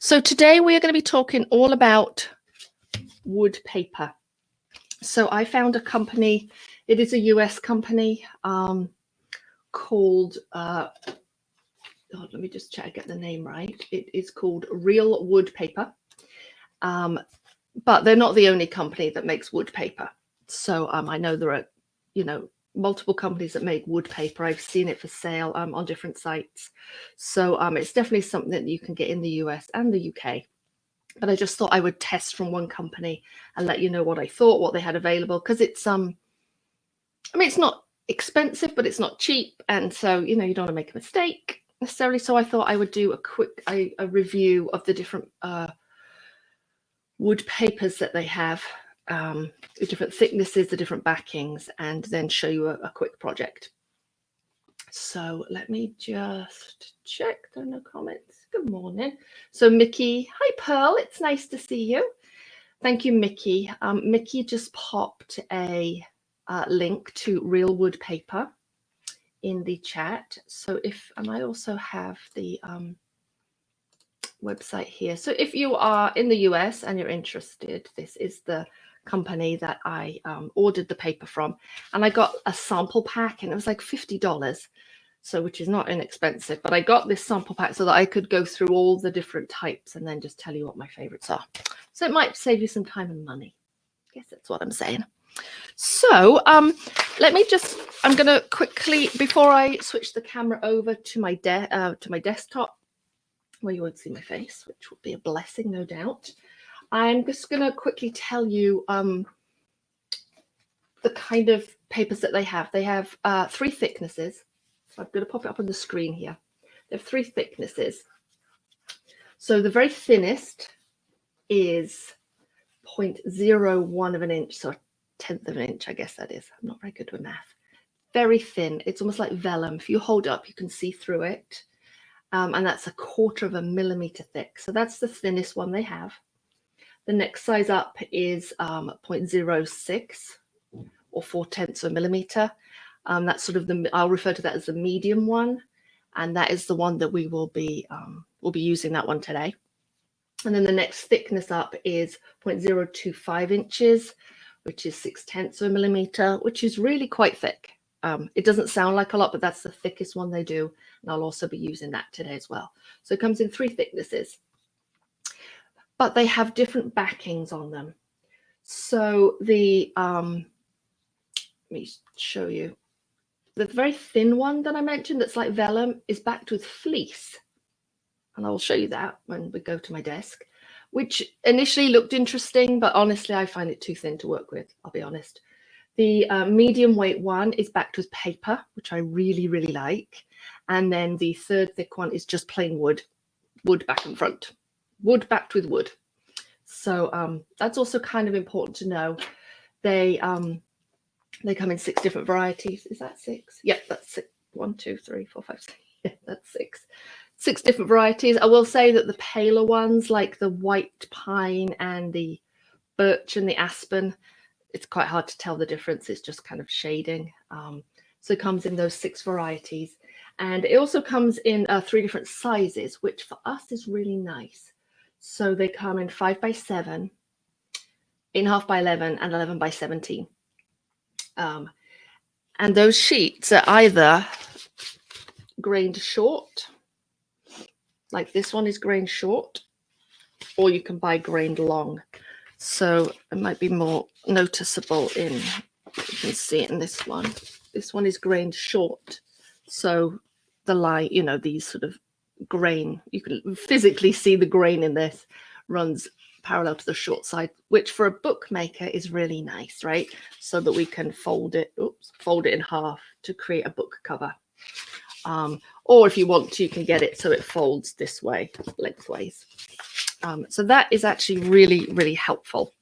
So today we are going to be talking all about wood paper. So I found a company, it is a US company called, let me just check I get the name right. It is called Real Wood Paper. But they're not the only company that makes wood paper. So I know there are, multiple companies that make wood paper. I've seen it for sale on different sites. So it's definitely something that you can get in the US and the UK. But I just thought I would test from one company and let you know what I thought, what they had available, because it's it's not expensive, but it's not cheap, and so you don't want to make a mistake necessarily. So I thought I would do a quick a review of the different wood papers that they have, the different thicknesses, the different backings, and then show you a quick project. So let me just check. There are no comments. Good morning. So Mickey, hi Pearl, it's nice to see you. Thank you, Mickey. Mickey just popped a link to Real Wood Paper in the chat. So and I also have the website here. So if you are in the US and you're interested, this is the company that I ordered the paper from, and I got a sample pack, and it was like $50. So which is not inexpensive, but I got this sample pack so that I could go through all the different types and then just tell you what my favorites are. So it might save you some time and money. I guess that's what I'm saying. So I'm going to quickly, before I switch the camera over to my desktop, where you won't see my face, which will be a blessing, no doubt, I'm just going to quickly tell you the kind of papers that they have. They have 3 thicknesses. So I'm going to pop it up on the screen here. They have 3 thicknesses. So the very thinnest is 0.01 of an inch, so 1/10 of an inch, I guess that is. I'm not very good with math. Very thin. It's almost like vellum. If you hold it up, you can see through it. And that's 1/4 of a millimeter thick. So that's the thinnest one they have. The next size up is 0.06 or 4/10 of a millimeter. That's sort of I'll refer to that as the medium one, and that is the one that we'll be using that one today. And then the next thickness up is 0.025 inches, which is 6/10 of a millimeter, which is really quite thick. It doesn't sound like a lot, but that's the thickest one they do, and I'll also be using that today as well. So it comes in 3 thicknesses, but they have different backings on them. So let me show you. The very thin one that I mentioned that's like vellum is backed with fleece. And I will show you that when we go to my desk, which initially looked interesting, but honestly, I find it too thin to work with, I'll be honest. The medium weight one is backed with paper, which I really, really like. And then the 3rd thick one is just plain wood back and front, wood backed with wood. So that's also kind of important to know. They come in 6 different varieties. Is that 6? Yeah, that's 6. 1, 2, 3, 4, 5, 6. Yeah, that's 6. 6 different varieties. I will say that the paler ones, like the white pine and the birch and the aspen, it's quite hard to tell the difference. It's just kind of shading. So it comes in those 6 varieties. And it also comes in 3 different sizes, which for us is really nice. So they come in 5x7, 8.5x11, and 11x17. And those sheets are either grained short, like this one is grained short, or you can buy grained long. So it might be more noticeable in, you can see it in this one. This one is grained short. So the line, these sort of grain, you can physically see the grain in this runs parallel to the short side, which for a bookmaker is really nice, right? So that we can fold it in half to create a book cover. Or if you want to, you can get it so it folds this way, lengthways. So that is actually really, really helpful.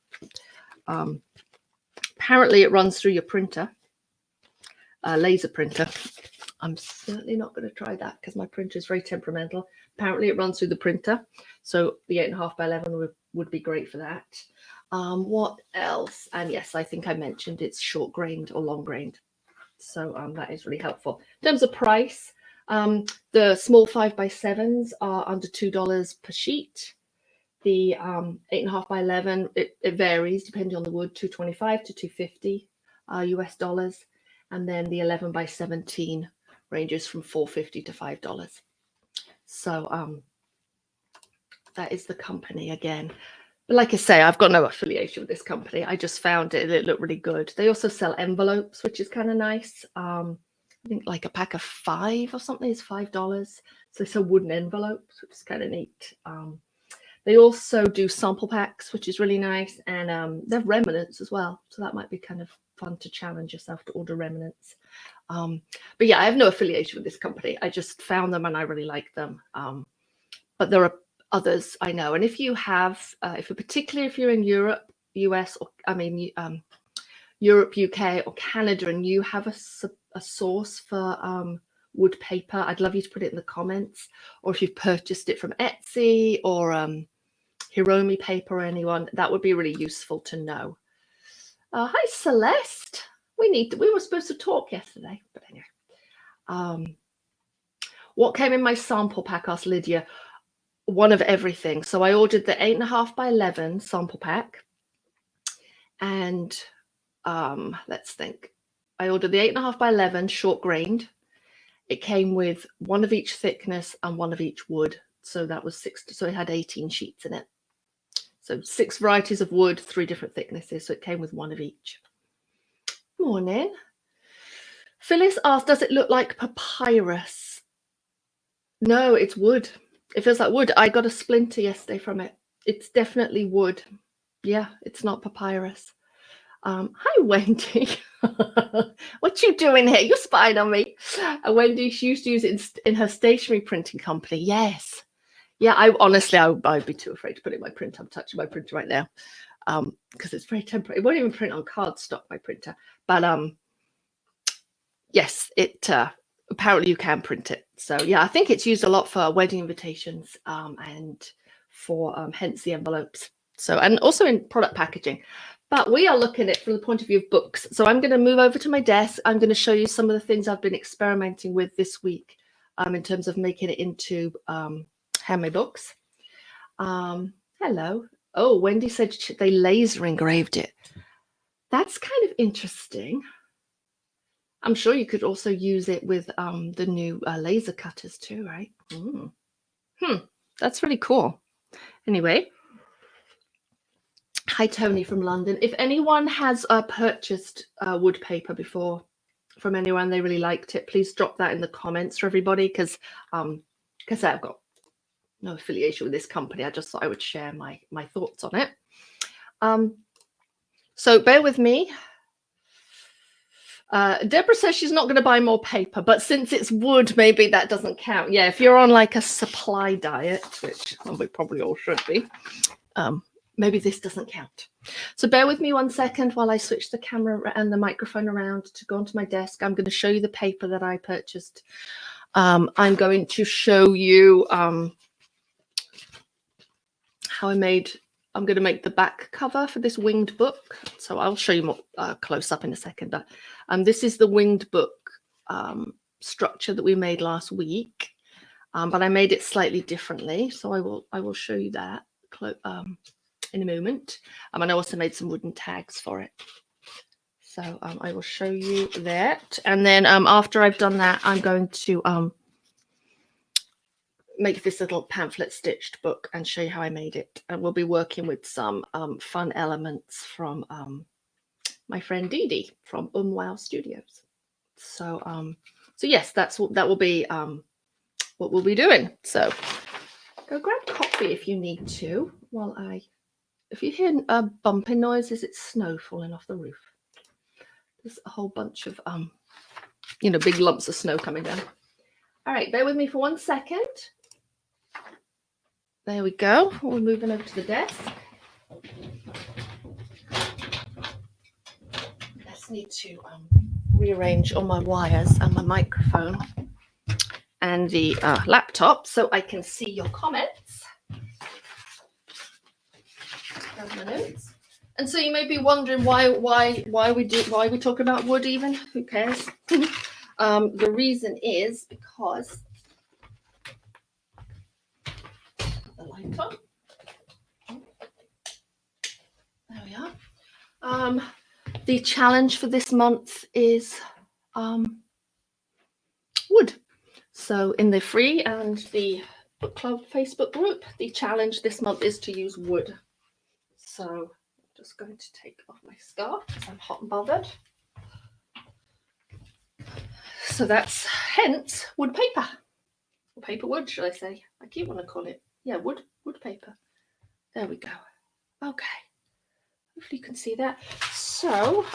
Apparently it runs through your printer, laser printer. I'm certainly not going to try that because my printer is very temperamental. Apparently it runs through the printer. So the 8.5x11 would be great for that. What else? And yes, I think I mentioned it's short grained or long grained. So that is really helpful. In terms of price, the small 5x7s are under $2 per sheet. the 8.5 by 11, it varies depending on the wood, 225 to 250 US dollars. And then the 11 by 17 ranges from $4.50 to $5. So that is the company again. But like I say, I've got no affiliation with this company. I just found it looked really good. They also sell envelopes, which is kind of nice. I think like a pack of 5 or something is $5. So they sell wooden envelopes, which is kind of neat. They also do sample packs, which is really nice. And they're remnants as well. So that might be kind of fun to challenge yourself to order remnants. But yeah, I have no affiliation with this company. I just found them and I really like them. But there are others I know. And if you have, particularly if you're in Europe, US, or Europe, UK, or Canada, and you have a source for wood paper, I'd love you to put it in the comments. Or if you've purchased it from Etsy or Hiromi Paper or anyone, that would be really useful to know. Hi, Celeste. We were supposed to talk yesterday, but anyway. What came in my sample pack? Asked Lydia. One of everything. So I ordered the 8.5 by 11 sample pack, and let's think. I ordered the 8.5 by 11 short grained. It came with one of each thickness and one of each wood. So that was 6. So it had 18 sheets in it. So 6 varieties of wood, 3 different thicknesses. So it came with one of each. Morning. Phyllis asked, does it look like papyrus? No, it's wood. It feels like wood. I got a splinter yesterday from it. It's definitely wood. Yeah, it's not papyrus. Hi, Wendy. What you doing here? You're spying on me. Wendy, she used to use it in her stationery printing company. Yes. Yeah, I'd be too afraid to put it in my printer. I'm touching my printer right now because it's very temporary. It won't even print on cardstock, my printer. But yes, it apparently you can print it. So yeah, I think it's used a lot for wedding invitations and for hence the envelopes. So, and also in product packaging. But we are looking at it from the point of view of books. So I'm going to move over to my desk. I'm going to show you some of the things I've been experimenting with this week in terms of making it into handmade books. Hello. Oh, Wendy said they laser engraved it. That's kind of interesting. I'm sure you could also use it with the new laser cutters too, right? That's really cool. Anyway, hi, Tony from London. If anyone has purchased wood paper before from anyone, they really liked it, please drop that in the comments for everybody, because I've got no affiliation with this company. I just thought I would share my thoughts on it. So bear with me. Deborah says she's not going to buy more paper, but since it's wood, maybe that doesn't count. Yeah, if you're on like a supply diet, which we probably all should be, maybe this doesn't count. So bear with me 1 second while I switch the camera and the microphone around to go onto my desk. I'm going to show you the paper that I purchased. I'm going to show you how I'm going to make the back cover for this winged book. So I'll show you more close up in a second. But this is the winged book structure that we made last week, but I made it slightly differently. So I will show you that in a moment. And I also made some wooden tags for it. So I will show you that. And then after I've done that, I'm going to make this little pamphlet stitched book and show you how I made it. And we'll be working with some fun elements from my friend Dee Dee from Wow Studios. So yes, that will be what we'll be doing. So go grab coffee if you need to. If you hear bumping noises, it's snow falling off the roof. There's a whole bunch of big lumps of snow coming down. All right, bear with me for 1 second. There we go. We're moving over to the desk. Just need to rearrange all my wires and my microphone and the laptop so I can see your comments. There's my notes. And so you may be wondering why we talk about wood even. Who cares? The reason is because the light on. we are. The challenge for this month is wood. So in the free and the book club Facebook group, the challenge this month is to use wood. So I'm just going to take off my scarf because I'm hot and bothered. So that's hence wood paper. Or paper wood, should I say? I keep want to call it. Yeah, wood paper. There we go. Okay. Hopefully you can see that. So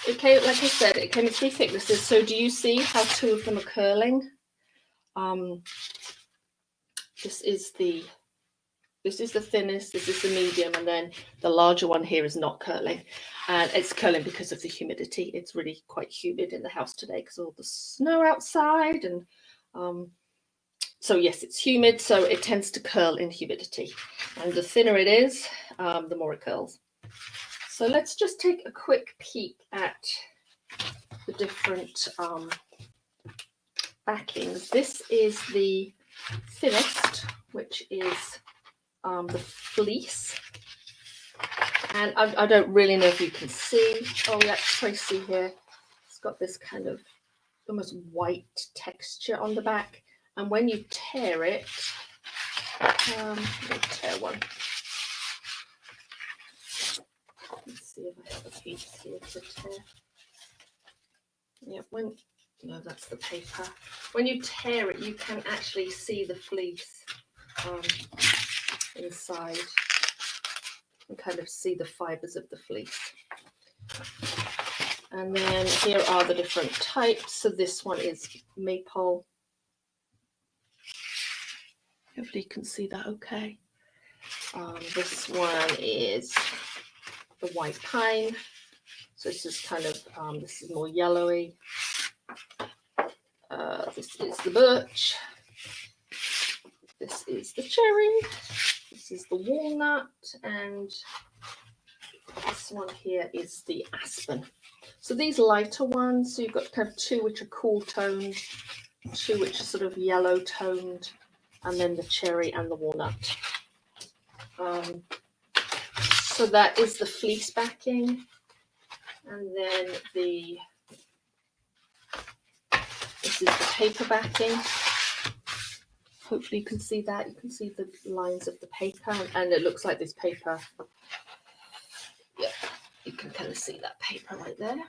it came, like I said, it came in 3 thicknesses. So do you see how 2 of them are curling? This is the thinnest, this is the medium, and then the larger one here is not curling. And it's curling because of the humidity. It's really quite humid in the house today because of all the snow outside. And so yes, it's humid, so it tends to curl in humidity. And the thinner it is, the more it curls. So let's just take a quick peek at the different backings. This is the thinnest, which is the fleece, and I don't really know if you can see. Oh yeah, try to see here. It's got this kind of almost white texture on the back, and when you tear it, let me tear one. Let's see if I have a piece here to tear. Yeah, no, that's the paper. When you tear it, you can actually see the fleece inside and kind of see the fibers of the fleece. And then here are the different types. So this one is maple. Hopefully you can see that okay. This one is the white pine. So this is kind of, this is more yellowy. This is the birch. This is the cherry. This is the walnut, and this one here is the aspen. So these lighter ones, so you've got kind of 2 which are cool toned, 2 which are sort of yellow toned, and then the cherry and the walnut. So that is the fleece backing, and then this is the paper backing. Hopefully you can see that. You can see the lines of the paper, and it looks like this paper. Yeah, you can kind of see that paper right there.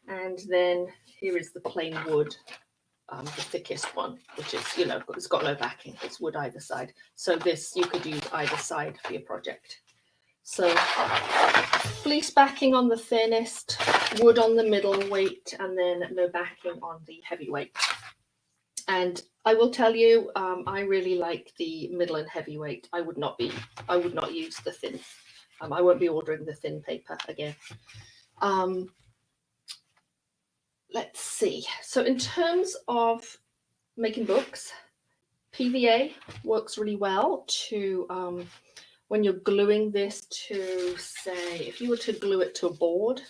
And then here is the plain wood, the thickest one, which is, you know, it's got no backing. It's wood either side. So this, you could use either side for your project. So fleece backing on the thinnest, wood on the middle weight, and then no backing on the heavyweight. And I will tell you, I really like the middle and heavyweight. I would not use the thin. I won't be ordering the thin paper again. Let's see. So in terms of making books, PVA works really well to when you're gluing this to, say, if you were to glue it to a board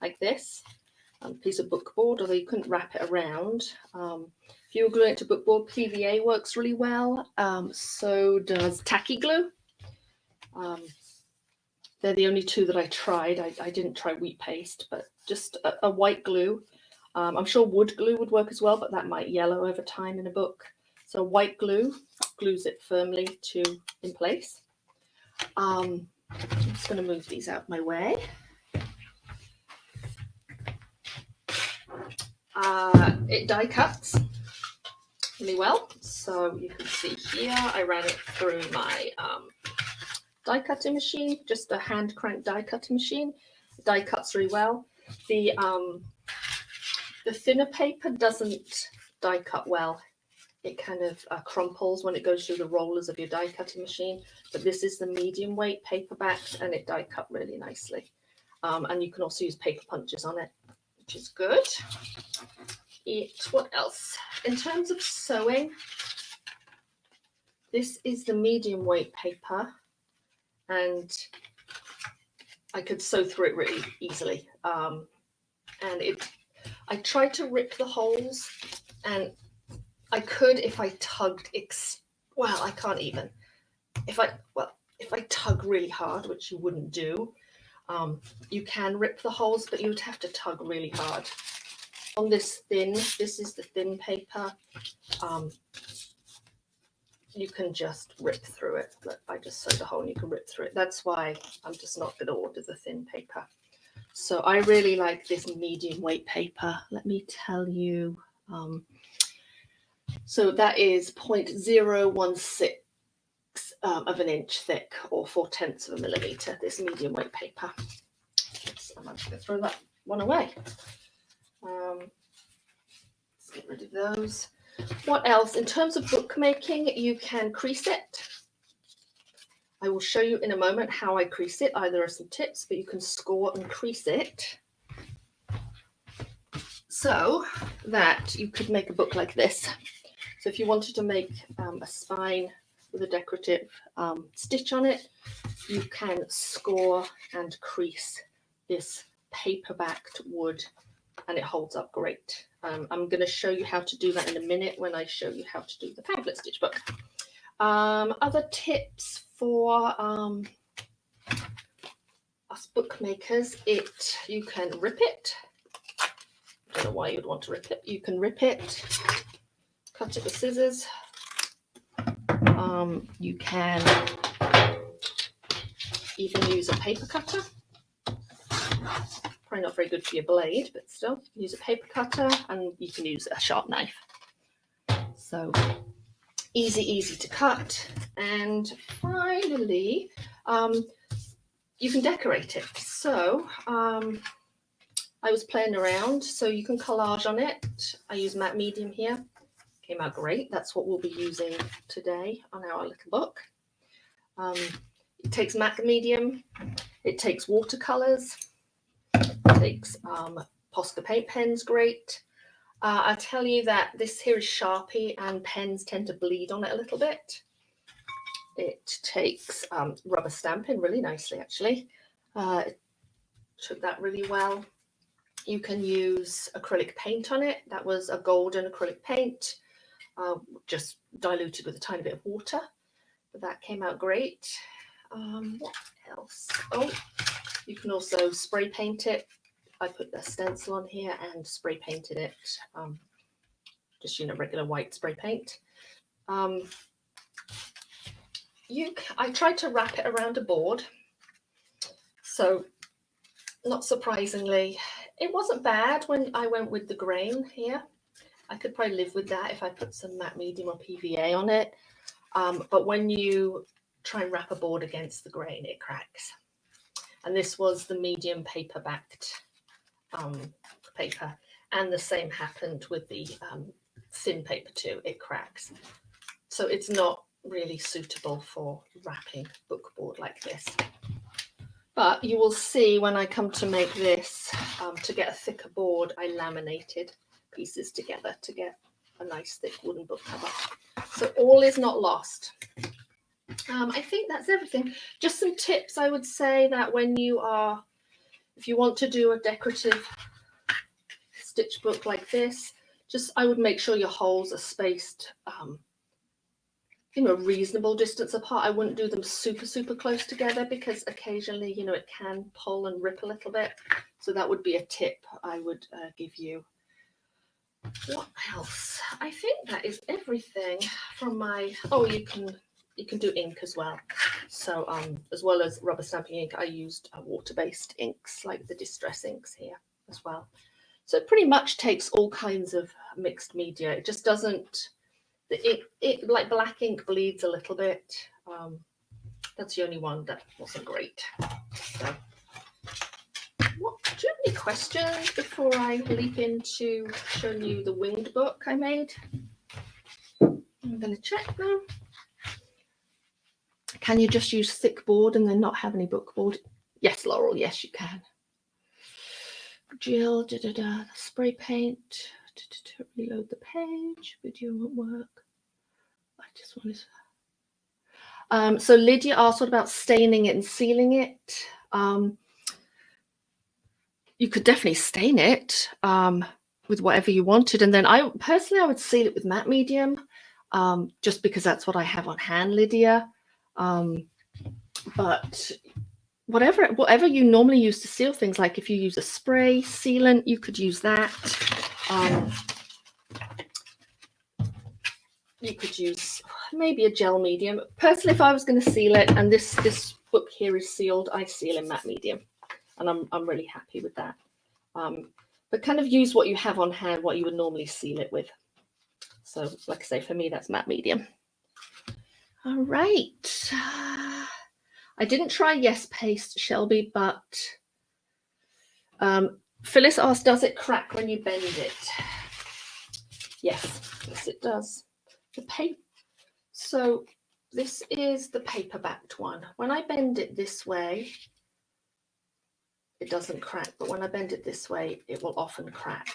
like this, a piece of book board, although you couldn't wrap it around. If you were gluing it to book board, PVA works really well. So does tacky glue. They're the only 2 that I tried. I didn't try wheat paste, but just a white glue. I'm sure wood glue would work as well, but that might yellow over time in a book. So white glue glues it firmly in place. I'm just going to move these out my way. It die cuts really well. So you can see here, I ran it through my die cutting machine, just a hand crank die cutting machine. It die cuts really well. The thinner paper doesn't die cut well. It kind of crumples when it goes through the rollers of your die cutting machine. But this is the medium weight paperback, and it die cut really nicely. And you can also use paper punches on it, which is good. What else? In terms of sewing, this is the medium weight paper, and I could sew through it really easily. I tried to rip the holes, and I could if I tugged. Well, I can't even. if I tug really hard, which you wouldn't do, you can rip the holes, but you would have to tug really hard. On this is the thin paper, you can just rip through it. Look, I just sewed a hole and you can rip through it. That's why I'm just not going to order the thin paper. So I really like this medium weight paper. Let me tell you. So that is 0.016 of an inch thick, or 0.4 of a millimeter, this medium weight paper. I'm just going to throw that one away. Let's get rid of those. What else? In terms of bookmaking, you can crease it. I will show you in a moment how I crease it. There are some tips, but you can score and crease it so that you could make a book like this. So if you wanted to make a spine with a decorative stitch on it, you can score and crease this paper-backed wood, and it holds up great. I'm going to show you how to do that in a minute when I show you how to do the pamphlet stitch book. Other tips for us bookmakers, you can rip it. I don't know why you'd want to rip it. You can rip it, cut it with scissors. You can even use a paper cutter. Probably not very good for your blade, but still, you can use a paper cutter, and you can use a sharp knife. So easy to cut. And finally, you can decorate it. So I was playing around, so you can collage on it. I use matte medium here. Came out great. That's what we'll be using today on our little book. It takes matte medium. It takes watercolors. It takes Posca paint pens, great. I'll tell you that this here is Sharpie, and pens tend to bleed on it a little bit. It takes rubber stamping really nicely, actually. It took that really well. You can use acrylic paint on it. That was a golden acrylic paint, just diluted with a tiny bit of water. But that came out great. What else? Oh, you can also spray paint it. I put the stencil on here and spray painted it, just regular white spray paint. I tried to wrap it around a board, so not surprisingly, it wasn't bad when I went with the grain here. I could probably live with that if I put some matte medium or PVA on it, but when you try and wrap a board against the grain, it cracks. And this was the medium paper backed paper, and the same happened with the thin paper too. It cracks, so it's not really suitable for wrapping book board like this. But you will see when I come to make this, to get a thicker board, I laminated pieces together to get a nice thick wooden book cover. So all is not lost. I think that's everything. Just some tips. I would say that if you want to do a decorative stitch book like this, I would make sure your holes are spaced a reasonable distance apart. I wouldn't do them super close together, because occasionally it can pull and rip a little bit. So that would be a tip I would give you. What else? I think that is everything from my you can do ink as well. So as well as rubber stamping ink, I used water-based inks like the distress inks here as well. So it pretty much takes all kinds of mixed media. It just doesn't, it like black ink bleeds a little bit. That's the only one that wasn't great. So do you have any questions before I leap into showing you the winged book I made? I'm going to check now. Can you just use thick board and then not have any book board? Yes, Laurel, yes, you can. Jill, the spray paint, reload the page, video won't work. I just wanted to. So Lydia asked, what about staining it and sealing it? You could definitely stain it with whatever you wanted. And then I would seal it with matte medium, just because that's what I have on hand, Lydia. But whatever you normally use to seal things, like if you use a spray sealant, you could use that. You could use maybe a gel medium. Personally, if I was going to seal it, and this book here is sealed, I seal in matte medium, and I'm really happy with that. But kind of use what you have on hand, what you would normally seal it with. So, like I say, for me, that's matte medium. All right. I didn't try Yes Paste, Shelby, but Phyllis asked, does it crack when you bend it? Yes, it does. So this is the paper-backed one. When I bend it this way, it doesn't crack, but when I bend it this way, it will often crack.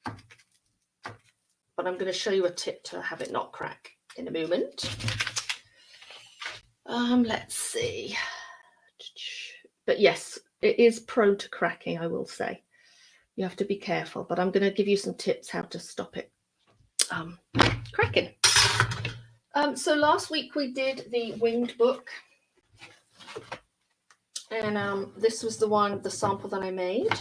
But I'm going to show you a tip to have it not crack in a moment. Let's see. But yes, it is prone to cracking, I will say. You have to be careful, but I'm going to give you some tips how to stop it cracking. So last week we did the winged book, and this was the sample that I made.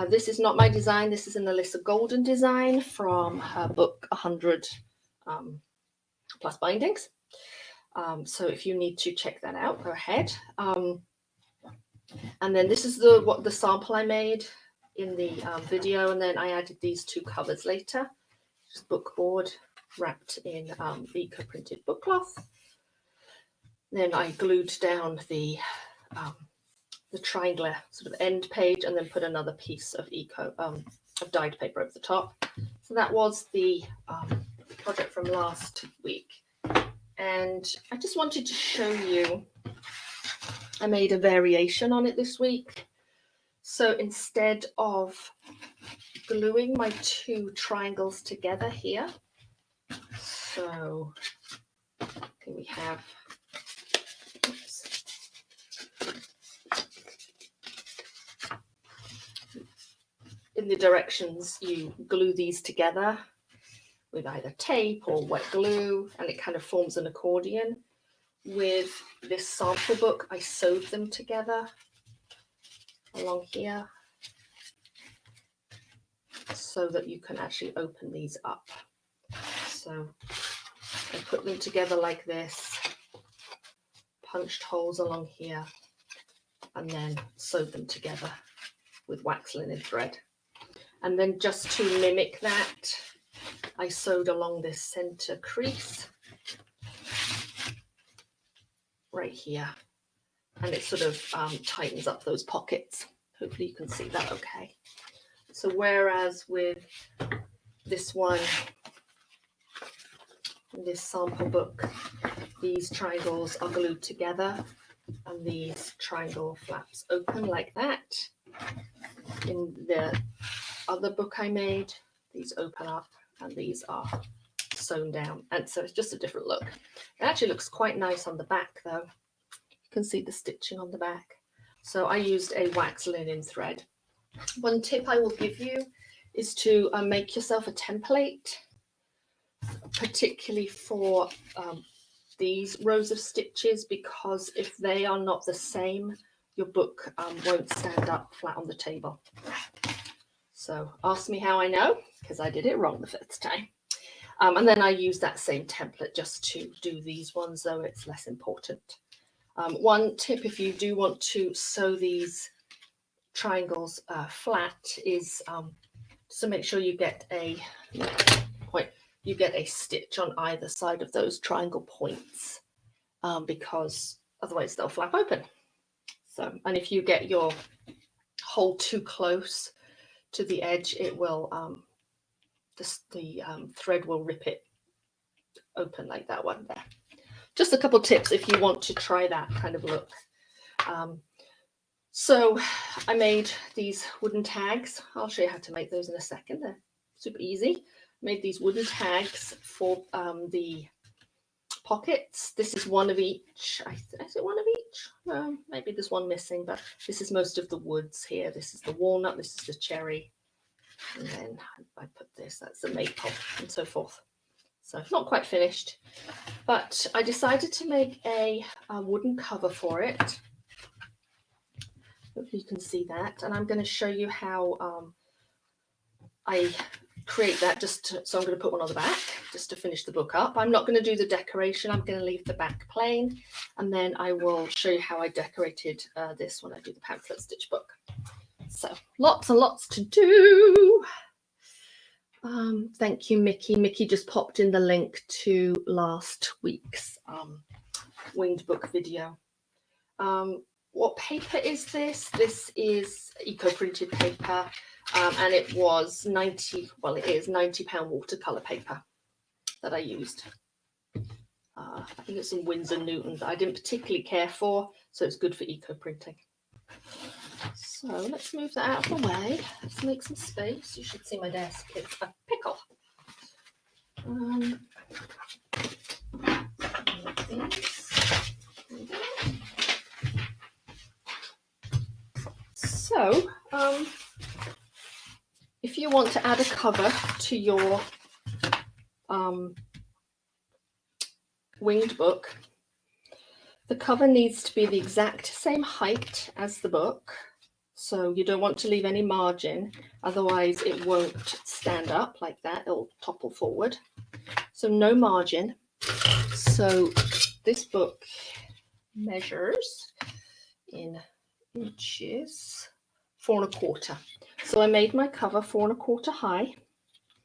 This is not my design. This is an Alyssa Golden design from her book 100 plus bindings. So if you need to check that out, go ahead. And then this is the sample I made in the video, and then I added these two covers later. Just book board wrapped in eco printed book cloth. Then I glued down the triangular sort of end page, and then put another piece of of dyed paper over the top. So that was the project from last week, and I just wanted to show you. I made a variation on it this week. So instead of gluing my two triangles together here, so we have, oops, in the directions you glue these together with either tape or wet glue, and it kind of forms an accordion. With this sample book, I sewed them together along here so that you can actually open these up. So I put them together like this, punched holes along here, and then sewed them together with wax linen thread. And then just to mimic that, I sewed along this center crease right here, and it sort of tightens up those pockets. Hopefully you can see that okay. So whereas with this one, this sample book, these triangles are glued together and these triangle flaps open like that. In the other book I made, these open up and these are sewn down, and so it's just a different look. It actually looks quite nice on the back though. You can see the stitching on the back. So I used a wax linen thread. One tip I will give you is to make yourself a template, particularly for these rows of stitches, because if they are not the same, your book won't stand up flat on the table. So ask me how I know, because I did it wrong the first time. And then I use that same template just to do these ones, though it's less important. One tip, if you do want to sew these triangles flat, is to make sure you get a stitch on either side of those triangle points, because otherwise they'll flap open. So, and if you get your hole too close to the edge, it will the thread will rip it open like that one there. Just a couple tips if you want to try that kind of look. So I made these wooden tags. I'll show you how to make those in a second. They're super easy. Made these wooden tags for the pockets. This is one of each. Is it one of each? No, maybe there's one missing, but this is most of the woods here. This is the walnut, this is the cherry, and then I put this, that's the maple, and so forth. So it's not quite finished, but I decided to make a wooden cover for it. Hopefully you can see that. And I'm going to show you how I create that. So I'm going to put one on the back just to finish the book up. I'm not going to do the decoration. I'm going to leave the back plain. And then I will show you how I decorated this when I do the pamphlet stitch book. So lots and lots to do. Thank you, Mickey. Mickey just popped in the link to last week's winged book video. What paper is this? This is eco-printed paper, and it was it is £90 watercolor paper that I used. I think it's some Winsor Newton that I didn't particularly care for, so it's good for eco-printing. So let's move that out of the way. Let's make some space. You should see my desk. It's a pickle. So, if you want to add a cover to your winged book, the cover needs to be the exact same height as the book. So you don't want to leave any margin, otherwise it won't stand up like that. It'll topple forward. So no margin. So this book measures in inches 4 1/4. So I made my cover 4 1/4 high.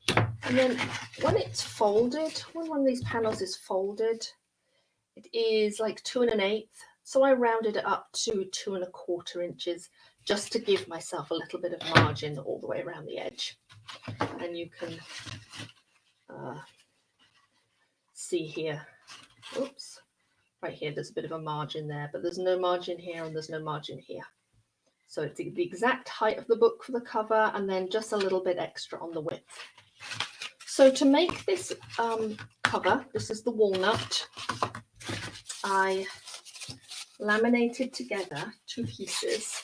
And then when it's folded, when one of these panels is folded, it is like 2 1/8. So I rounded it up to 2 1/4 inches just to give myself a little bit of margin all the way around the edge. And you can see here, oops, right here, there's a bit of a margin there, but there's no margin here and there's no margin here. So it's the exact height of the book for the cover and then just a little bit extra on the width. So to make this cover, this is the walnut, I laminated together 2 pieces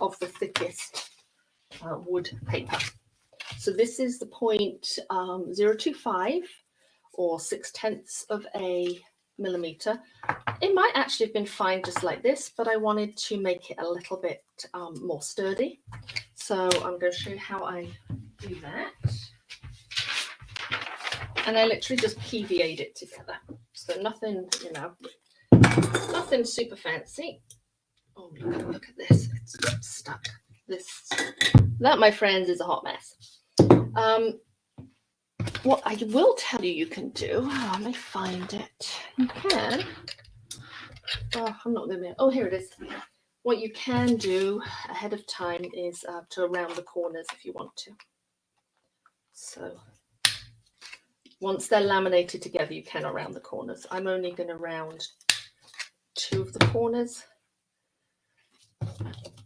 of the thickest wood paper. So this is the 0.025 or 6/10 of a millimeter. It might actually have been fine just like this, but I wanted to make it a little bit more sturdy. So I'm going to show you how I do that. And I literally just PVA'd it together. So nothing, nothing super fancy. Oh, look at this. It's stuck. That, my friends, is a hot mess. What I will tell you can do, let me find it. You can, I'm not going to, oh, here it is. What you can do ahead of time is to round the corners if you want to. So once they're laminated together, you can round the corners. I'm only going to round 2 of the corners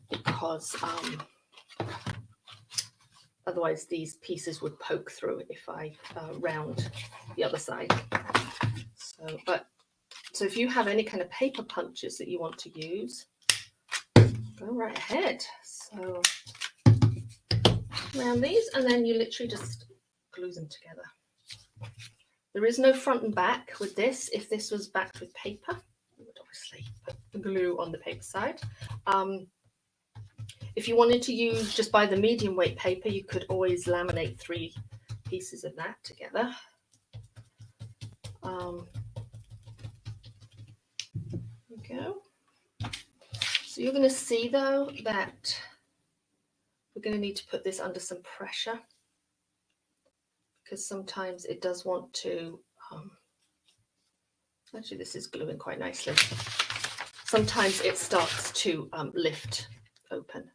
because otherwise these pieces would poke through if I round the other side. So if you have any kind of paper punches that you want to use, go right ahead. So round these and then you literally just glue them together. There is no front and back with this. If this was backed with paper, you would obviously put the glue on the paper side. If you wanted to use just by the medium weight paper, you could always laminate 3 pieces of that together. There we go. So you're going to see though that we're going to need to put this under some pressure because sometimes it does want to, actually this is gluing quite nicely. Sometimes it starts to lift open.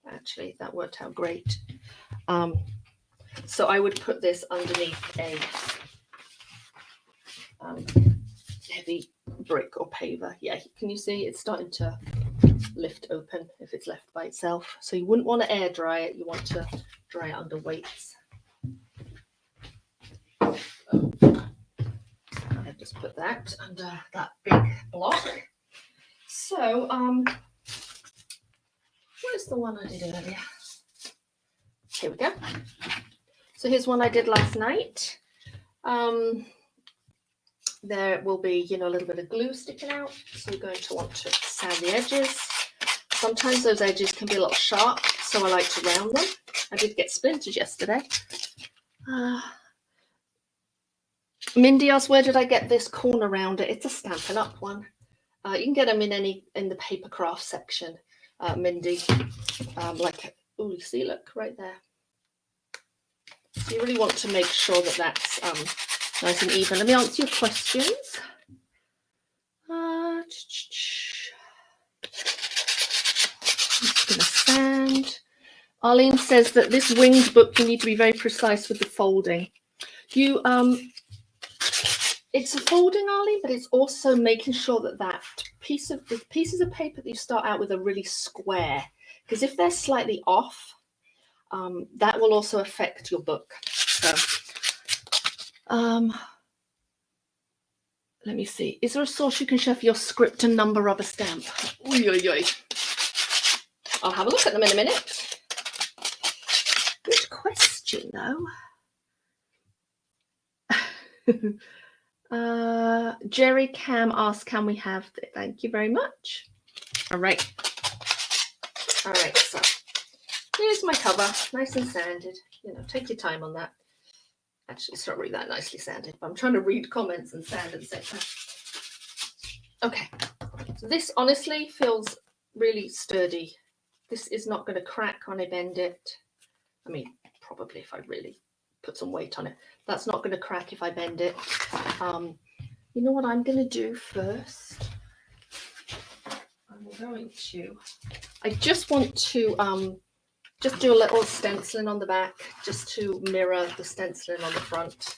Actually, that worked out great. So I would put this underneath a heavy brick or paver. Yeah, can you see it's starting to lift open if it's left by itself? So you wouldn't want to air dry it. You want to dry it under weights. I just put that under that big block. So where's the one I did earlier? Here we go. So here's one I did last night. There will be, a little bit of glue sticking out, so you're going to want to sand the edges. Sometimes those edges can be a little sharp, so I like to round them. I did get splinters yesterday. Mindy asked, where did I get this corner rounder? It's a Stampin' Up one. You can get them in the paper craft section, Mindy. Oh, you see, look right there. So you really want to make sure that that's nice and even. Let me answer your questions. I'm just going to sand. Arlene says that this winged book, you need to be very precise with the folding. It's a folding, Arlene, but it's also making sure that the pieces of paper that you start out with are really square. Because if they're slightly off, that will also affect your book. So, let me see. Is there a source you can share for your script and number rubber stamp? Oy, oy, oy. I'll have a look at them in a minute. Good question, though. Jerry Cam asked, can we have it? Thank you very much. All right, so here's my cover, nice and sanded. Take your time on that. Actually, it's not really that nicely sanded, but I'm trying to read comments and sand at the same time. Okay, so this honestly feels really sturdy. This is not going to crack when I bend it. I mean, probably if I really put some weight on it. That's not going to crack if I bend it. You know what I'm going to do first? I just want to just do a little stenciling on the back, just to mirror the stenciling on the front.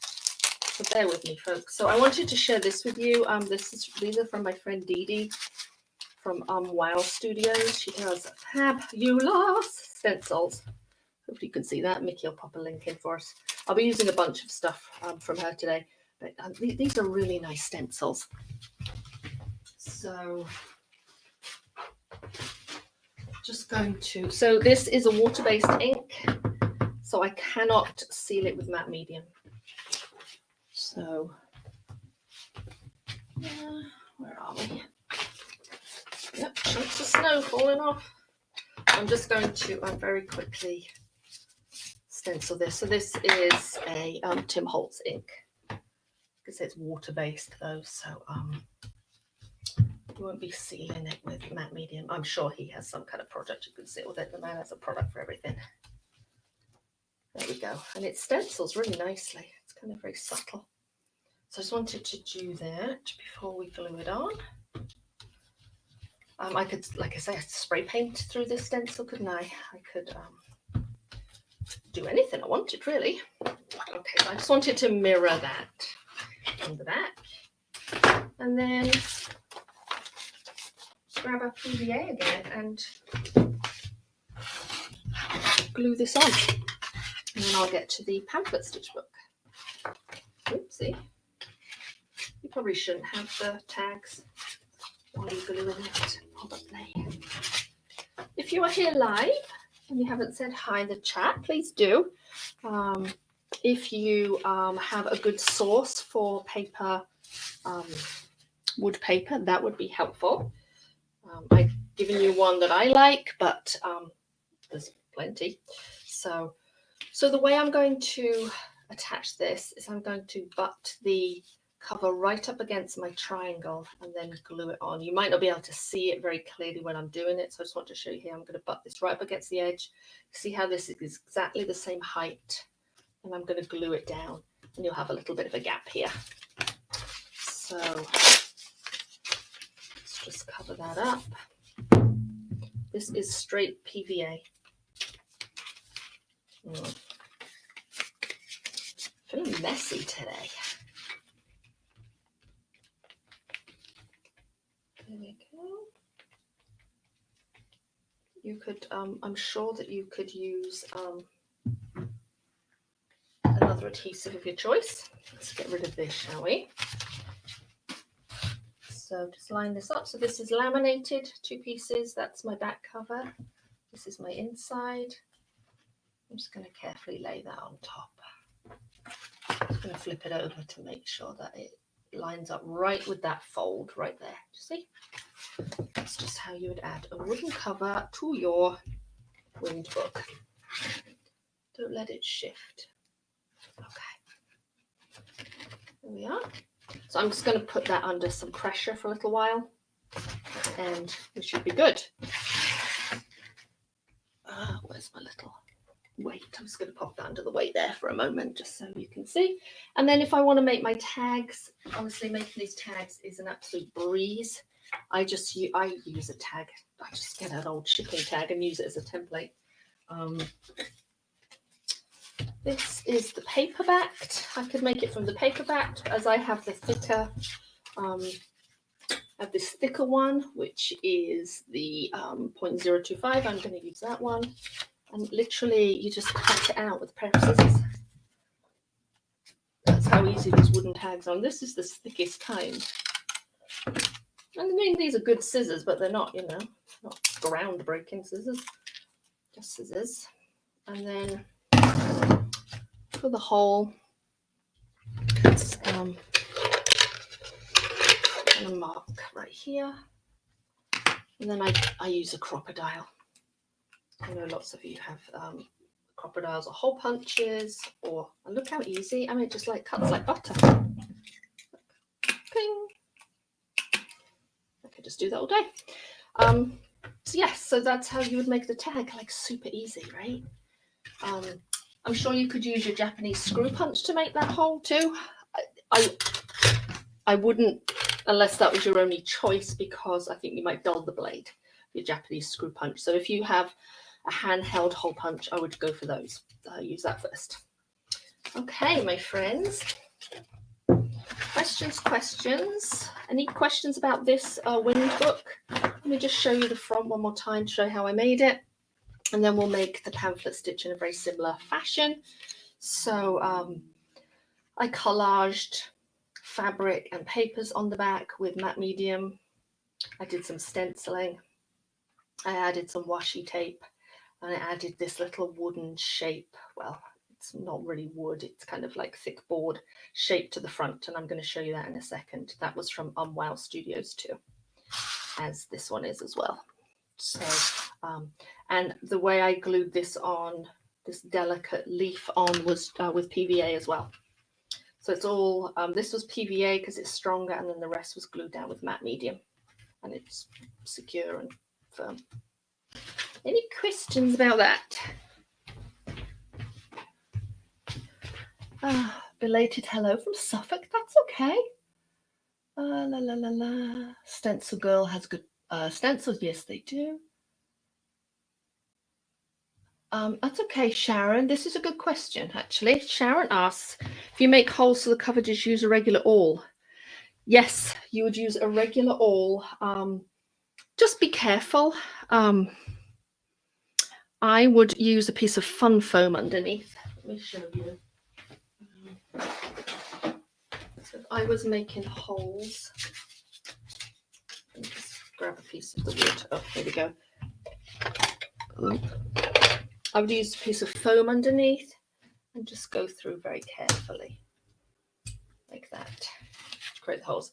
So bear with me, folks. So I wanted to share this with you. These are from my friend Dee Dee from Wow Studios. She does fabulous stencils. Hopefully you can see that. Mickey will pop a link in for us. I'll be using a bunch of stuff from her today. But these are really nice stencils. So so this is a water-based ink, so I cannot seal it with matte medium. So, where are we? Yep, chunks of snow falling off. I'm just going to very quickly stencil this. So this is a Tim Holtz ink. Because it's water-based though, so you won't be sealing it with matte medium. I'm sure he has some kind of product you can seal with it. The man has a product for everything. There we go. And it stencils really nicely. It's kind of very subtle. So I just wanted to do that before we glue it on. I could, like I say, I could spray paint through this stencil, couldn't I? I could do anything I wanted, really. Okay, so I just wanted to mirror that on the back. And then grab a PVA again and glue this on. And then I'll get to the pamphlet stitch book. Oopsie. You probably shouldn't have the tags while you're gluing it, probably. If you are here live and you haven't said hi in the chat, please do. If you have a good source for paper, wood paper, that would be helpful. I've given you one that I like, but there's plenty. So the way I'm going to attach this is I'm going to butt the cover right up against my triangle and then glue it on. You might not be able to see it very clearly when I'm doing it, so I just want to show you here. I'm going to butt this right up against the edge. See how this is exactly the same height, and I'm going to glue it down, and you'll have a little bit of a gap here. So let's just cover that up. This is straight PVA. Feeling messy today. There we go. You could, I'm sure that you could use another adhesive of your choice. Let's get rid of this, shall we? So just line this up. So this is laminated, 2 pieces. That's my back cover. This is my inside. I'm just going to carefully lay that on top. I'm going to flip it over to make sure that it lines up right with that fold right there. See? That's just how you would add a wooden cover to your winged book. Don't let it shift. Okay. There we are. So I'm just going to put that under some pressure for a little while and we should be good. Where's my little weight? I'm just going to pop that under the weight there for a moment just so you can see. And then if I want to make my tags, honestly making these tags is an absolute breeze. I use a tag. I just get an old shipping tag and use it as a template. This is the paperbacked. I could make it from the paperbacked as I have the thicker, I have this thicker one, which is the 0.025. I'm going to use that one. And literally you just cut it out with a pair of scissors. That's how easy these wooden tags are. And this is the thickest kind. And I mean, these are good scissors, but they're not, you know, not groundbreaking scissors, just scissors. And then for the hole, it's going to mark right here. And then I use a crocodile. I know lots of you have crocodiles or hole punches, or look how easy. I mean, it just like cuts like butter. Ping. I could just do that all day. So yes, so that's how you would make the tag, like super easy, right? I'm sure you could use your Japanese screw punch to make that hole too. I wouldn't, unless that was your only choice, because I think you might dull the blade, your Japanese screw punch. So if you have a handheld hole punch, I would go for those. Use that first. Okay, my friends. Questions. Any questions about this winged book? Let me just show you the front one more time to show how I made it. And then we'll make the pamphlet stitch in a very similar fashion. So I collaged fabric and papers on the back with matte medium. I did some stenciling. I added some washi tape. And I added this little wooden shape. Well, it's not really wood. It's kind of like thick board shape to the front. And I'm going to show you that in a second. That was from Wow Studios too, as this one is as well. So, and the way I glued this on, this delicate leaf on, was with PVA as well. So it's all, this was PVA because it's stronger, and then the rest was glued down with matte medium. And it's secure and firm. Any questions about that? Belated hello from Suffolk. That's okay. La la la la. Stencil girl has good stencils. Yes, they do. That's okay, Sharon. This is a good question, actually. Sharon asks, if you make holes to the cover, just use a regular awl. Yes, you would use a regular awl. Just be careful. I would use a piece of fun foam underneath. Let me show you. So if I was making holes, let me just grab a piece of the wood. Oh, here we go. I would use a piece of foam underneath and just go through very carefully, like that, to create the holes.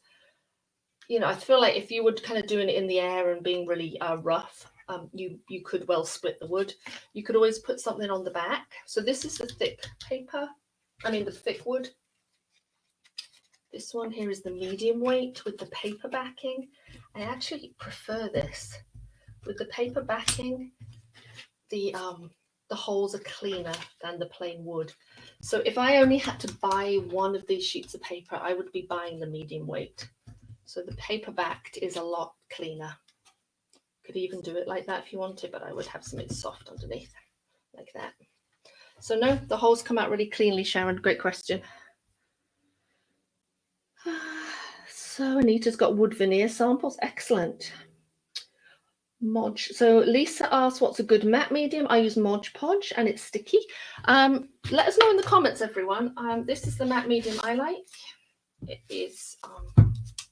You know, I feel like if you were kind of doing it in the air and being really rough, you could well split the wood. You could always put something on the back. So this is the thick paper. I mean the thick wood. This one here is the medium weight with the paper backing. I actually prefer this. With the paper backing, the holes are cleaner than the plain wood. So if I only had to buy one of these sheets of paper, I would be buying the medium weight. So the paper backed is a lot cleaner. Could even do it like that if you wanted, but I would have something soft underneath, like that. So no, the holes come out really cleanly, Sharon. Great question. So Anita's got wood veneer samples. Excellent. Mod. So Lisa asked, what's a good matte medium? I use Mod Podge and it's sticky. Let us know in the comments, everyone. This is the matte medium I like. It is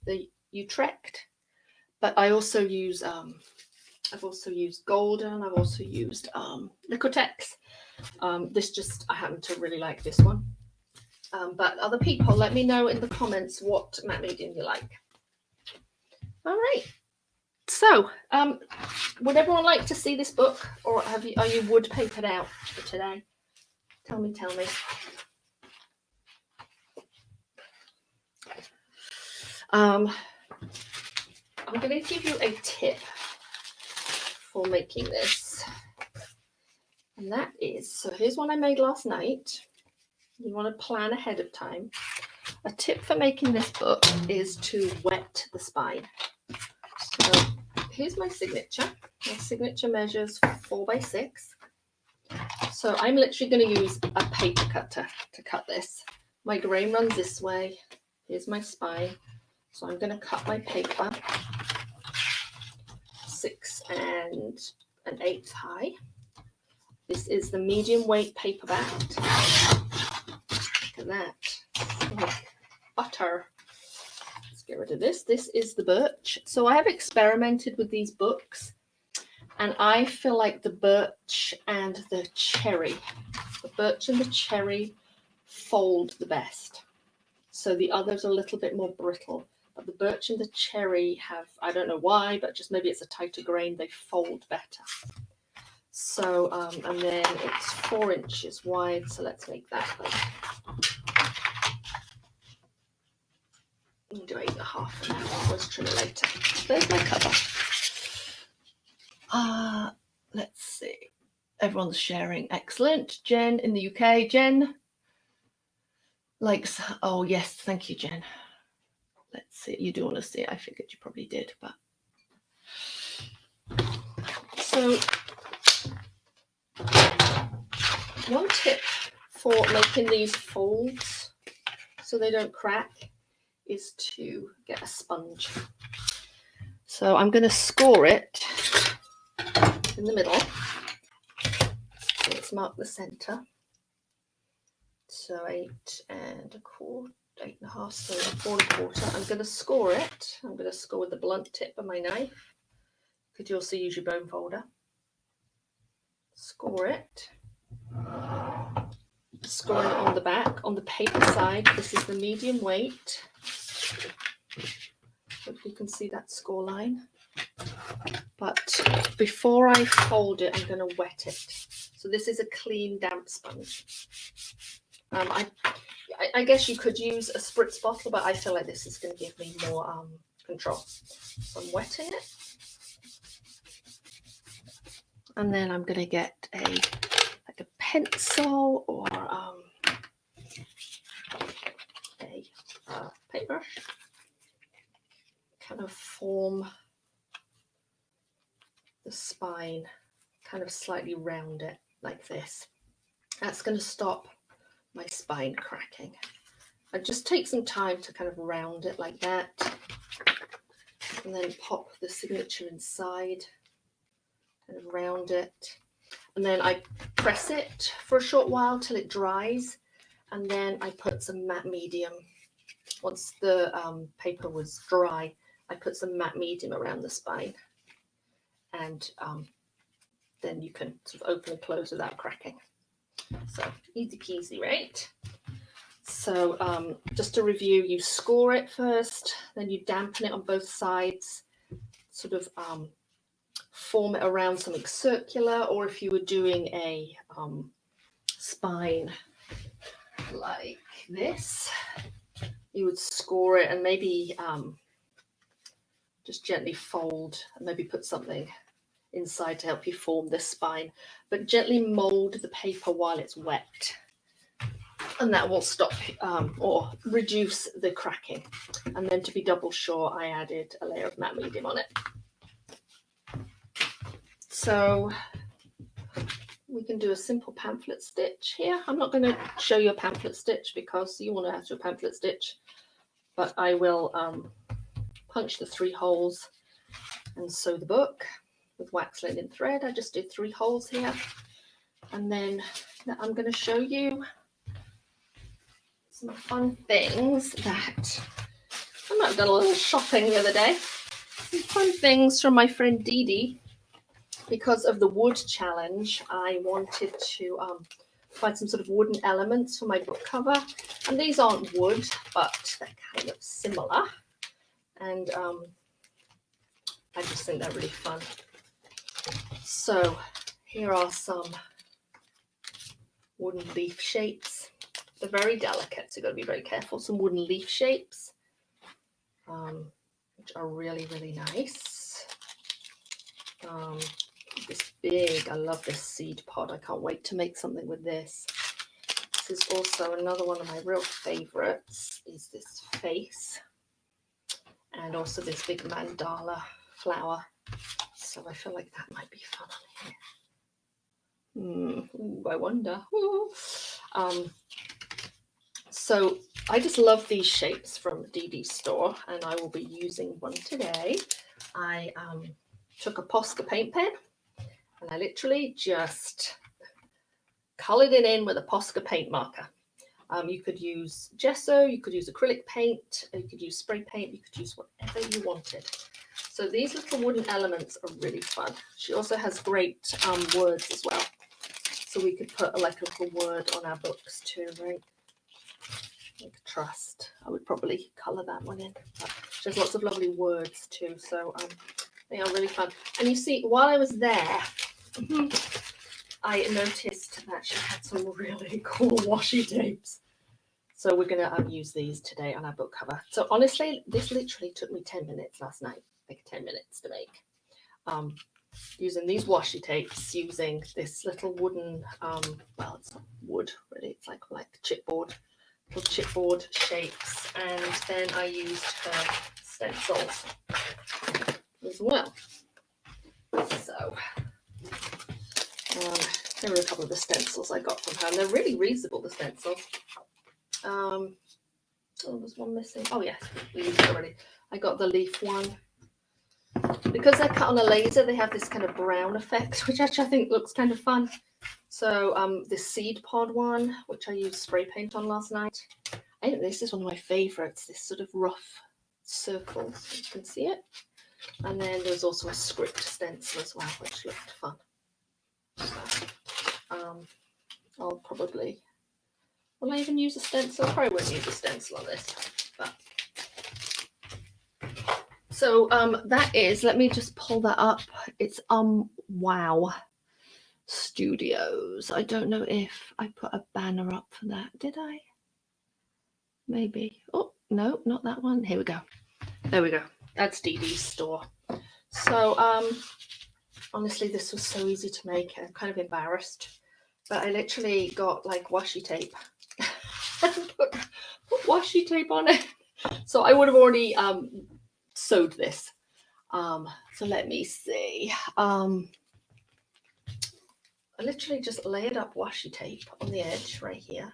the Utrecht, but I also use I've also used Golden. I've also used Liquitex. I happen to really like this one. But other people, let me know in the comments what matte medium you like. All right. So, would everyone like to see this book, or are you wood papered out for today? Tell me. I'm going to give you a tip for making this, and that is, so here's one I made last night. You want to plan ahead of time. A tip for making this book is to wet the spine. So here's my signature. My signature measures 4 by 6. So I'm literally going to use a paper cutter to cut this. My grain runs this way. Here's my spine. So I'm going to cut my paper 6 1/8 high. This is the medium weight paperback. Look at that. Like butter. Let's get rid of this. This is the birch. So I have experimented with these books, and I feel like the birch and the cherry fold the best. So the others are a little bit more brittle, but the birch and the cherry have, I don't know why, but just maybe it's a tighter grain, they fold better. So, and then it's 4 inches wide, so let's make that like, do 8.5 for now. Let's trim it later. There's my cover. Let's see. Everyone's sharing. Excellent. Jen in the UK. Jen likes. Oh yes, thank you, Jen. Let's see. You do want to see it. I figured you probably did, but so one tip for making these folds so they don't crack is to get a sponge. So I'm going to score it in the middle. So let's mark the center. So 8 1/4, 8.5, so 4 1/4. I'm going to score it. I'm going to score with the blunt tip of my knife. Could you also use your bone folder? Score it. Scoring it on the back. On the paper side, this is the medium weight. Hope you can see that score line. But before I fold it, I'm going to wet it. So this is a clean, damp sponge. I guess you could use a spritz bottle, but I feel like this is going to give me more control. So I'm wetting it. And then I'm going to get a pencil or a paintbrush. Kind of form the spine, kind of slightly round it like this. That's going to stop my spine cracking. I just take some time to kind of round it like that, and then pop the signature inside, kind of round it, and then I press it for a short while till it dries, and then I put some matte medium. Once the paper was dry, I put some matte medium around the spine, and then you can sort of open and close without cracking. So easy peasy, right? So just to review, you score it first, then you dampen it on both sides, sort of form it around something circular, or if you were doing a spine like this, you would score it and maybe just gently fold and maybe put something inside to help you form this spine, but gently mold the paper while it's wet, and that will stop or reduce the cracking. And then to be double sure, I added a layer of matte medium on it. So we can do a simple pamphlet stitch here. I'm not going to show you a pamphlet stitch because you want to have to do a pamphlet stitch, but I will punch the 3 holes and sew the book with wax linen thread. I just did 3 holes here, and then I'm going to show you some fun things that I might have done a little shopping the other day. Some fun things from my friend Dee Dee. Because of the wood challenge, I wanted to find some sort of wooden elements for my book cover. And these aren't wood, but they're kind of similar. And I just think they're really fun. So here are some wooden leaf shapes. They're very delicate, so you've got to be very careful. Some wooden leaf shapes, which are really, really nice. This big, I love this seed pod. I can't wait to make something with this. This is also another one of my real favorites, is this face. And also this big mandala flower. So I feel like that might be fun on here. Ooh, I wonder. Ooh. So I just love these shapes from DD's store, and I will be using one today. I took a Posca paint pen, and I literally just coloured it in with a Posca paint marker. You could use gesso, you could use acrylic paint, you could use spray paint, you could use whatever you wanted. So these little wooden elements are really fun. She also has great words as well. So we could put like a little word on our books too, right? Like trust. I would probably colour that one in. But she has lots of lovely words too. So they are really fun. And you see, while I was there, I noticed that she had some really cool washi tapes. So we're going to use these today on our book cover. So honestly, this literally took me 10 minutes last night, like 10 minutes to make. Using these washi tapes, using this little wooden, well, it's not wood really, it's like chipboard, little chipboard shapes. And then I used her stencils as well. So here are a couple of the stencils I got from her, and they're really reasonable, the stencils. Oh, there's one missing. Oh yes, we used it already. I got the leaf one. Because they're cut on a laser, they have this kind of brown effect, which actually I think looks kind of fun. So this seed pod one, which I used spray paint on last night. I think this is one of my favorites, this sort of rough circle, so you can see it. And then there's also a script stencil as well, which looked fun. So, I'll probably, will I even use a stencil? I probably won't use a stencil on this, but. So that is, let me just pull that up. It's Wow Studios. I don't know if I put a banner up for that. Did I? Maybe. Oh, no, not that one. Here we go. There we go. That's DD's store. So honestly, this was so easy to make. I'm kind of embarrassed. But I literally got like washi tape. put washi tape on it. So I would have already sewed this. So let me see. I literally just layered up washi tape on the edge right here.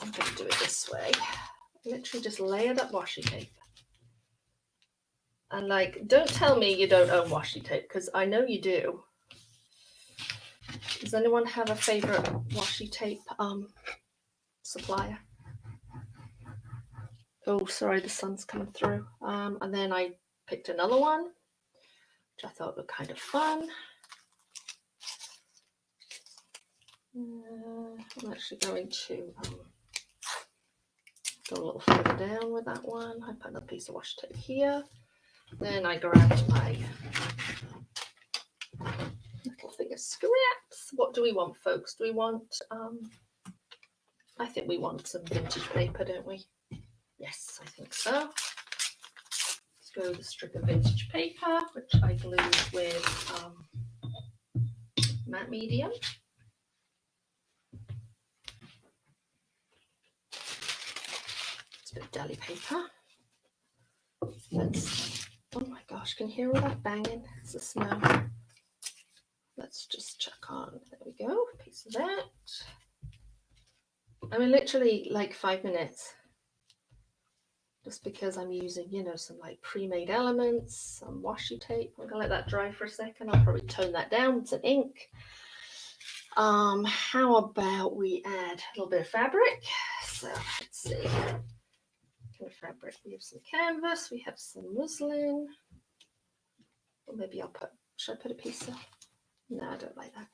I'm going to do it this way. I literally just layered up washi tape. And like, don't tell me you don't own washi tape, because I know you do. Does anyone have a favorite washi tape supplier? Oh, sorry, the sun's coming through. And then I picked another one, which I thought looked kind of fun. I'm actually going to go a little further down with that one. I put another piece of washi tape here. Then I grabbed my little thing of scraps. What do we want, folks? Do we want, I think we want some vintage paper, don't we? Yes, I think so. Let's go with a strip of vintage paper, which I glued with matte medium. It's a bit of deli paper. Let's, oh my gosh, can you hear all that banging? It's the snow. Let's just check on, there we go, a piece of that. I mean, literally like 5 minutes. Just because I'm using, you know, some like pre-made elements, some washi tape. I'm gonna let that dry for a second. I'll probably tone that down with some ink. How about we add a little bit of fabric? So let's see. What kind of fabric? We have some canvas, we have some muslin. Or maybe I'll put, should I put a piece of? No, I don't like that.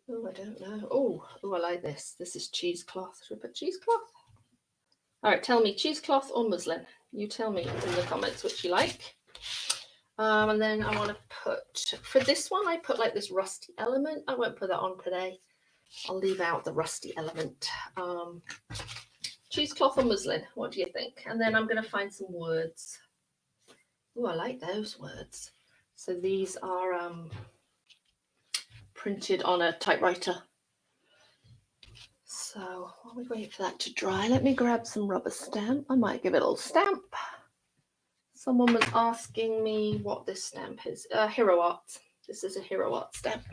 Oh, I don't know. Oh, I like this. This is cheesecloth. Should we put cheesecloth? All right, tell me, cheesecloth or muslin? You tell me in the comments which you like. And then I want to put, for this one, I put like this rusty element. I won't put that on today. I'll leave out the rusty element. Cheesecloth or muslin? What do you think? And then I'm going to find some words. Oh, I like those words. So these are printed on a typewriter. So while we wait for that to dry, let me grab some rubber stamp. I might give it a little stamp. Someone was asking me what this stamp is. Hero Art. This is a Hero Art stamp.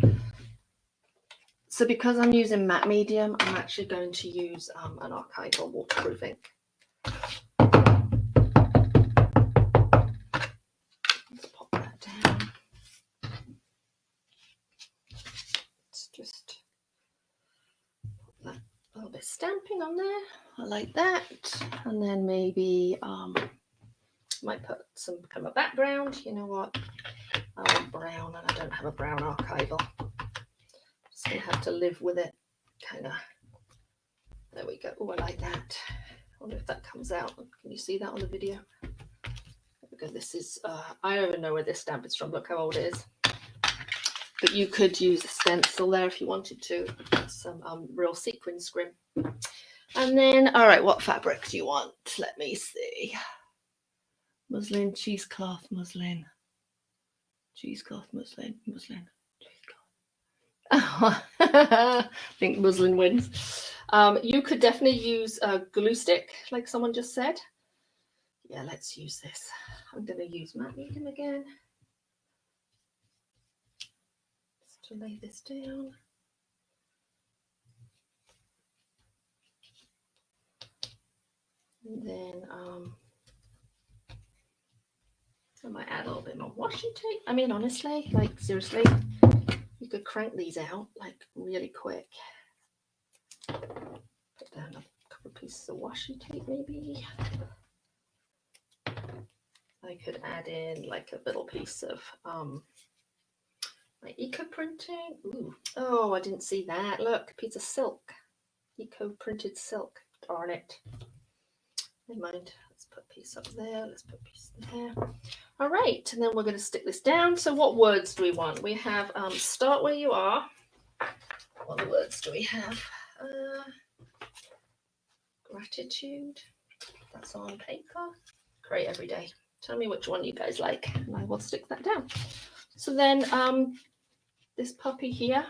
So because I'm using matte medium, I'm actually going to use an archival waterproof ink. Let's pop that down. Let's just put that a little bit of stamping on there. I like that. And then maybe might put some kind of a background. You know what? I want brown and I don't have a brown archival. Just gonna have to live with it. Kind of. There we go. Oh, I like that. I wonder if that comes out. Can you see that on the video? Because this is, I don't even know where this stamp is from. Look how old it is. But you could use a stencil there if you wanted to. Some real sequin scrim. And then, all right, what fabric do you want? Let me see. Muslin, cheesecloth, muslin. Cheesecloth, muslin, muslin, cheesecloth. Oh, I think muslin wins. You could definitely use a glue stick, like someone just said. Yeah, let's use this. I'm going to use matte medium again. Just to lay this down. And then I might add a little bit more washi tape. I mean, honestly, like seriously, you could crank these out like really quick. Put down a couple of pieces of washi tape maybe. I could add in like a little piece of my eco printing. Ooh. Oh, I didn't see that. Look, a piece of silk. Eco printed silk. Darn it. Never mind. Let's put a piece up there. Let's put a piece there. All right, and then we're going to stick this down. So what words do we want? We have start where you are. What other words do we have? Gratitude. That's on paper. Create every day. Tell me which one you guys like, and I will stick that down. So then this puppy here.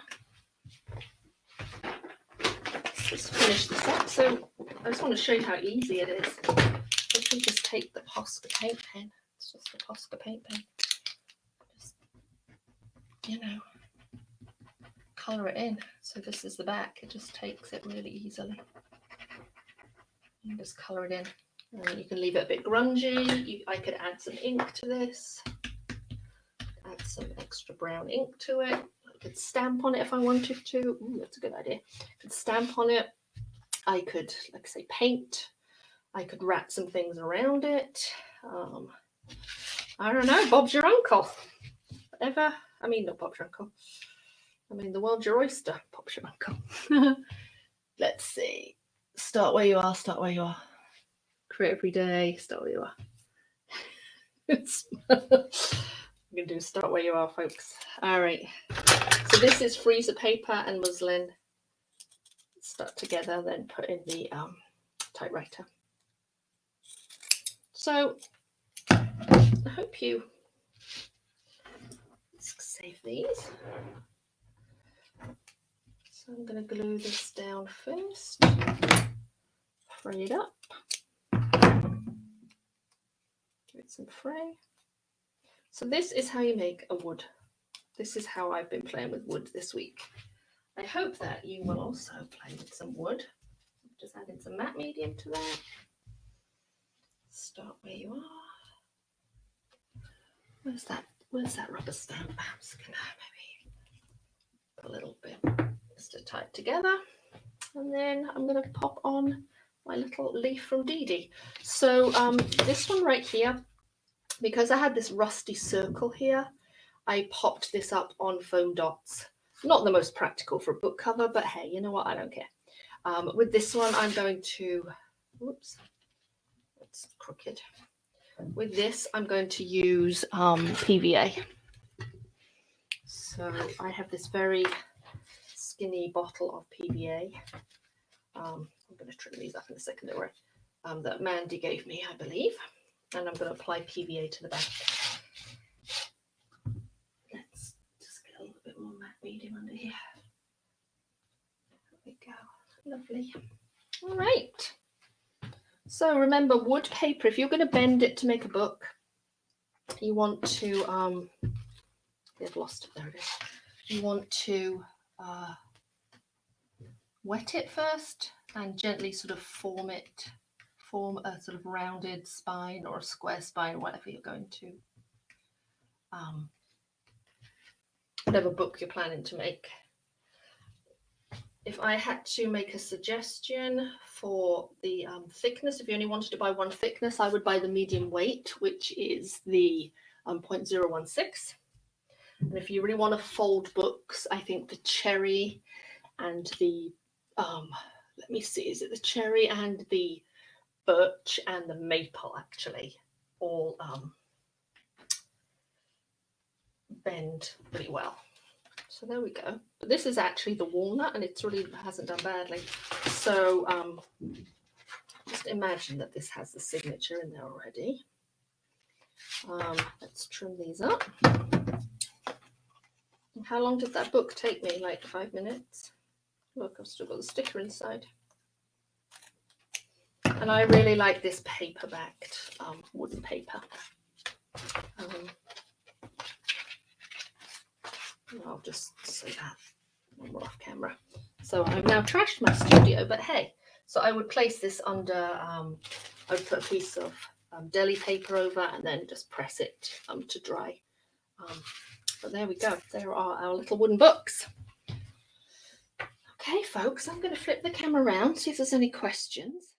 Let's just finish this up. So I just want to show you how easy it is. I can just take the Posca paint pen. It's just a Posca paint pen. Just, you know, colour it in. So this is the back. It just takes it really easily. You just colour it in. And you can leave it a bit grungy. I could add some ink to this. Add some extra brown ink to it. I could stamp on it if I wanted to. Ooh, that's a good idea. I could stamp on it. I could, like I say, paint. I could wrap some things around it. I don't know. Bob's your uncle. Whatever. I mean, not Bob's your uncle. I mean, the world's your oyster. Bob's your uncle. Let's see. Start where you are. Start where you are. Create every day. Start where you are. I'm going to do start where you are, folks. All right. So this is freezer paper and muslin. Stuck together, then put in the typewriter. So I hope you save these. So I'm going to glue this down first. Fray it up. Give it some fray. So this is how you make a wood. This is how I've been playing with wood this week. I hope that you will also play with some wood. Just add in some matte medium to that. Start where you are. Where's that rubber stamp? I'm just gonna maybe put a little bit just to tie it together. And then I'm gonna pop on my little leaf from Dee Dee. So this one right here, because I had this rusty circle here, I popped this up on foam dots. Not the most practical for a book cover, but hey, you know what? I don't care. With this one, I'm going to, whoops, it's crooked. With this, I'm going to use PVA. So I have this very skinny bottle of PVA. I'm going to trim these up in a second, don't worry. That Mandy gave me, I believe. And I'm going to apply PVA to the back. Let's just get a little bit more matte medium under here. There we go. Lovely. All right. So remember, wood paper, if you're going to bend it to make a book, you want to, they've lost it, there it is. You want to wet it first and gently sort of form a sort of rounded spine or a square spine, whatever you're going to, whatever book you're planning to make. If I had to make a suggestion for the thickness, if you only wanted to buy one thickness, I would buy the medium weight, which is the 0.016. And if you really want to fold books, I think the cherry and the, let me see, is it the cherry and the birch and the maple actually all bend pretty well. So there we go. But this is actually the walnut, and it's really hasn't done badly. So just imagine that this has the signature in there already. Let's trim these up. How long did that book take me? Like 5 minutes. Look, I've still got the sticker inside. And I really like this paper-backed wooden paper. I'll just say that when we're off camera. So I've now trashed my studio, but hey, so I would place this under, I would put a piece of deli paper over and then just press it to dry. But there we go. There are our little wooden books. Okay, folks, I'm going to flip the camera around, see if there's any questions.